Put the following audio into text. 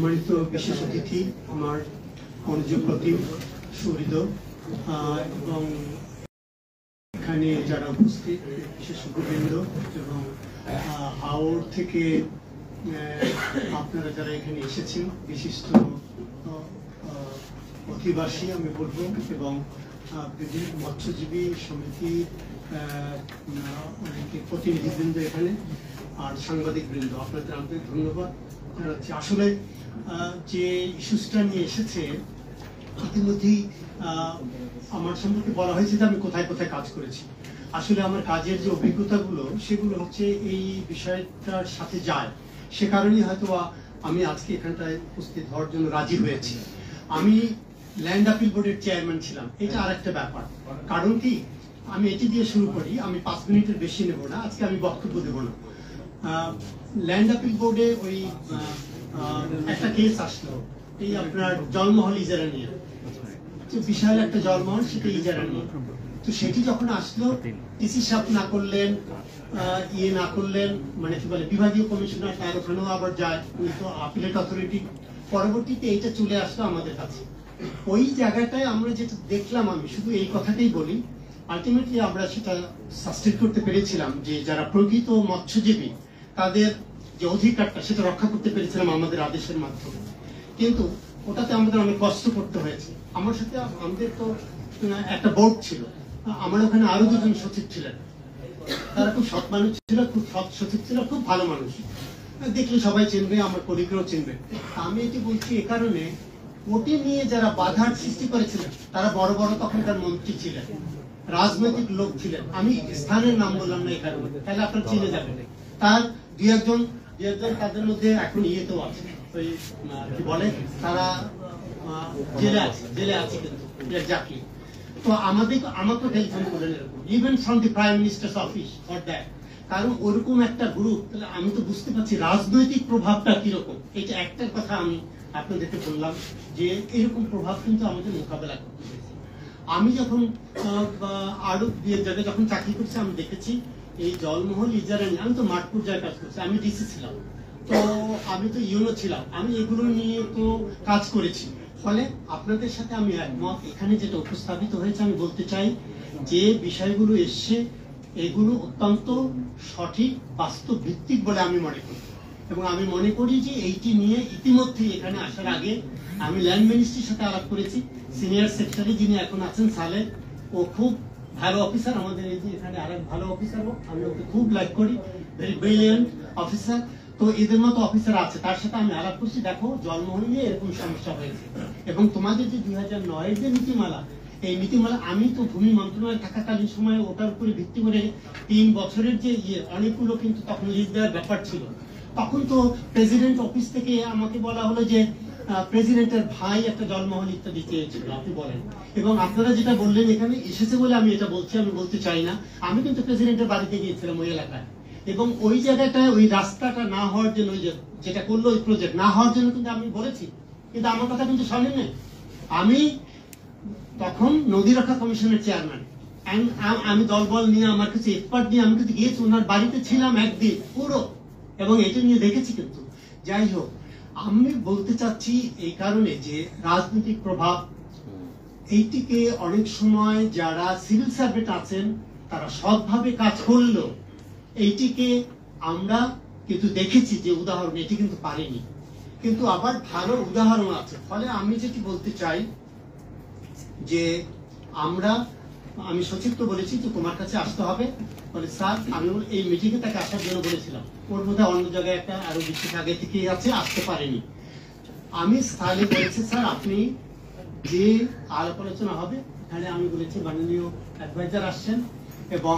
সম্মানিত বিশেষ অতিথি আমার মনোযোগ প্রতিম সুহৃদ এবং এখানে যারা উপস্থিত বিশেষজ্ঞবৃন্দ এবং হাওড় থেকে আপনারা যারা এখানে এসেছেন বিশিষ্ট অধিবাসী আমি বলবো এবং বিভিন্ন মৎস্যজীবী সমিতির অনেকে প্রতিনিধিবৃন্দ এখানে আর সাংবাদিক বৃন্দ আপনাদের আন্তরিক ধন্যবাদ জানাচ্ছি। আসলে যে ইস্যুসটা নিয়ে এসেছে ইতিমধ্যেই আমার সম্পর্কে বলা হয়েছে যে আমি কোথায় কোথায় কাজ করেছি। আসলে আমার কাজের যে অভিজ্ঞতাগুলো সেগুলো হচ্ছে এই বিষয়টার সাথে যায়, সে কারণেই হয়তো আমি আজকে এখানটায় উপস্থিত হওয়ার জন্য রাজি হয়েছি। আমি ল্যান্ড আপিল বোর্ডের চেয়ারম্যান ছিলাম, এটা আর একটা ব্যাপার। কারণ কি, আমি এটি দিয়ে শুরু করি, আমি 5 মিনিটের বেশি নেব না, আজকে আমি বক্তব্য দেব না। ল্যান্ড আপিল বোর্ডে ওই একটা কেস আসলো এই আপনার জলমহল ইজারা নিয়ে, বিশাল একটা জলমহল, সেটা ইজারা নিয়ে। তো সেটি যখন আসলো ডিসি সাহেব না করলেন, না করলেন, মানে কি বলে বিভাগীয় কমিশনার, তার ওখানেও আবার যায়, উনি তো আপিলেট অথরিটি। পরবর্তীতে এইটা চলে আসলো আমাদের কাছে। ওই জায়গাটায় আমরা যেটা দেখলাম, আমি শুধু এই কথাটাই বলি, আলটিমেটলি আমরা সেটা সাস্টেন করতে পেরেছিলাম যে যারা প্রকৃত মৎস্যজীবী তাদের যে অধিকারটা সেটা রক্ষা করতে পেরেছিলাম আমাদের আদেশের মাধ্যমে। কিন্তু ওটাতে আমাদের অনেক কষ্ট করতে হয়েছে। আমার সাথে আমাদের তো একটা বোর্ড ছিল, আমার ওখানে আরো 2 জন সচিব ছিলেন, তারা খুব সৎ মানুষ ছিল, খুব সৎ সচিব ছিল, খুব ভালো মানুষ, দেখলে সবাই চিনবে, আমার কলিগরাও চিনবে। আমি এটি বলছি এ কারণে, ওটি নিয়ে যারা বাধার সৃষ্টি করেছিলেন তারা বড় বড় তখনকার মন্ত্রী ছিলেন, রাজনৈতিক লোক ছিলেন। আমি স্থানের নাম বললাম না এখানে, তাহলে আপনারা চিনে যাবেন। তার দুই একজন তাদের মধ্যে এখন ইয়েতেও আছে, ওই কি বলে, তারা জেলে আছে কিন্তু এক্স্যাক্টলি। তো আমাকে টেলিফোন করেন এরকম, even from the prime ministers office for that. কারণ ওরকম একটা গ্রুপ, তাহলে আমি তো বুঝতে পারছি রাজনৈতিক প্রভাবটা কিরকম। এটা একটা কথা আমি আপনাদেরকে বললাম যে এরকম প্রভাব কিন্তু আমাদের মোকাবেলা করতে হয়েছে। আমি যখন আরো 2 জায়গায় যখন চাকরি করছি, আমি দেখেছি এই জলমহল ইজারা নিয়ে, আমি তো মাঠপুর জায়গায় কাজ করছি, আমি ডিসি ছিলাম, তো আমি তো ইউনো ছিলাম, আমি এগুলো নিয়ে তো কাজ করেছি। ফলে আপনাদের সাথে আমি একমত। এখানে যেটা উপস্থাপিত হয়েছে, আমি বলতে চাই যে বিষয়গুলো এসছে এগুলো অত্যন্ত সঠিক, বাস্তব ভিত্তিক বলে আমি মনে করি। এবং আমি মনে করি যে এইটি নিয়ে ইতিমধ্যে এখানে আসার আগে আমি ল্যান্ড মিনিস্ট্রির সাথে আলাপ করেছি। সিনিয়র সেক্রেটারি যিনি এখন আছেন সালেহ, ও খুব ভালো অফিসার, আমাদের এই যে এখানে আরেক ভালো অফিসার, আমি ওকে খুব লাইক করি, ভেরি ব্রিলিয়েন্ট অফিসার। তো এদের মতো অফিসার আছে, তার সাথে আমি আলাপ করছি, দেখো জলমহল নিয়ে এরকম সমস্যা হয়েছে এবং তোমাদের যে 2009-এর যে নীতিমালা, এই নীতিমালা আমি তো ভূমি মন্ত্রণালয়ে থাকাকালীন সময়ে ওটার উপরে ভিত্তি করে 3 বছরের যে অনেকগুলো কিন্তু তখন লিজ দেওয়ার ব্যাপার ছিল। তখন তো প্রেসিডেন্ট অফিস থেকে আমাকে বলা হলো যে প্রেসিডেন্টের ভাই একটা জলমহল ইত্যাদি চেয়েছিল, আপনি বলেন। এবং আপনারা যেটা বললেন এখানে এসেছে বলে আমি এটা বলছি, আমি বলতে চাই না। আমি কিন্তু প্রেসিডেন্টের বাড়িতে গিয়েছিলাম ওই এলাকায়, এবং ওই জায়গাটায় ওই রাস্তাটা না হওয়ার জন্য, ওই যেটা করলো ওই প্রজেক্ট না হওয়ার জন্য কিন্তু আমি বলেছি, কিন্তু আমার কথা কিন্তু শোনেন না। আমি তখন নদী রক্ষা কমিশনের চেয়ারম্যান, আমি দলবল নিয়ে, আমার কিছু এক্সপার্ট নিয়ে আমি কিন্তু গিয়েছি, ওনার বাড়িতে ছিলাম একদিন পুরো, এবং এটা নিয়ে দেখেছি। কিন্তু যাই হোক, আমি বলতে চাচ্ছি এই কারণে যে রাজনৈতিক প্রভাব এইটিকে অনেক সময় যারা সিভিল সার্ভেন্ট আছেন তারা সৎভাবে কাজ করলো, এইটিকে আমরা কিন্তু দেখেছি যে উদাহরণ, এটি কিন্তু পারেনি, কিন্তু আবার ভালো উদাহরণ আছে। ফলে আমি যেটি বলতে চাই যে আমি সচিব তো বলেছি যে তোমার কাছে আসতে হবে, বলে স্যার আমি এই মিটিংয়ে তাকে আসার জন্য বলেছিলাম, ওর মধ্যে অন্য জায়গায় একটা আরো বিশেষ আগে থেকে আছে, আসতে পারেনি। আমি স্থানে বলেছি স্যার আপনি যে আলাপ আলোচনা হবে, এখানে আমি বলেছি মাননীয় অ্যাডভাইজার আসছেন এবং